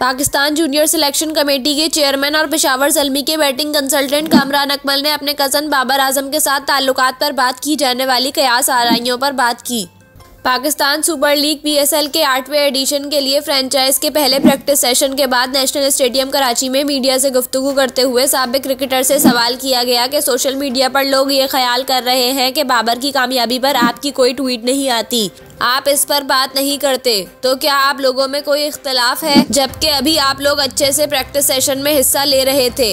Pakistan junior selection committee के chairman और पेशावर ज़ल्मी के बैटिंग कंसल्टेंट कामरान अकमल ने अपने कज़न बाबर आजम के साथ ताल्लुकात पर बात की जाने वाली कयास आराइयों पर बात की। पाकिस्तान सुपर लीग PSL के 8वें एडिशन के लिए फ्रेंचाइज के पहले प्रैक्टिस सेशन के बाद नेशनल स्टेडियम कराची में मीडिया से गुफ्तगू करते हुए साबिक क्रिकेटर से सवाल किया गया कि सोशल मीडिया पर लोग ये ख्याल कर रहे हैं कि बाबर की कामयाबी पर आपकी कोई ट्वीट नहीं आती, आप इस पर बात नहीं करते, तो क्या आप लोगों में कोई इख्तलाफ है, जबकि अभी आप लोग अच्छे से प्रैक्टिस सेशन में हिस्सा ले रहे थे।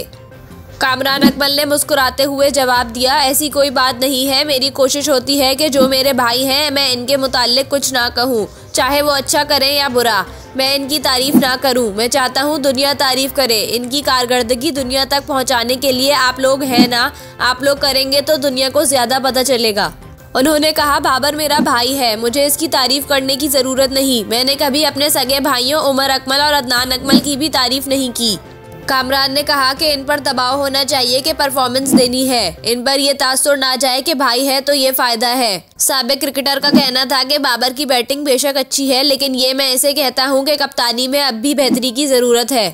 कामरान अकमल ने मुस्कुराते हुए जवाब दिया, ऐसी कोई बात नहीं है। मेरी कोशिश होती है कि जो मेरे भाई हैं मैं इनके मुताल्लिक कुछ ना कहूँ, चाहे वो अच्छा करें या बुरा। मैं इनकी तारीफ ना करूँ, मैं चाहता हूँ दुनिया तारीफ करे। इनकी कारकर्दगी दुनिया तक पहुँचाने के लिए आप लोग हैं ना, आप लोग करेंगे तो दुनिया को ज़्यादा पता चलेगा। उन्होंने कहा, बाबर मेरा भाई है, मुझे इसकी तारीफ करने की ज़रूरत नहीं। मैंने कभी अपने सगे भाइयों उमर अकमल और अदनान अकमल की भी तारीफ नहीं की। कामरान ने कहा कि इन पर दबाव होना चाहिए कि परफॉर्मेंस देनी है, इन पर यह तासुर ना जाए कि भाई है तो ये फ़ायदा है। साबिक क्रिकेटर का कहना था कि बाबर की बैटिंग बेशक अच्छी है, लेकिन ये मैं इसे कहता हूँ कि कप्तानी में अब भी बेहतरी की ज़रूरत है।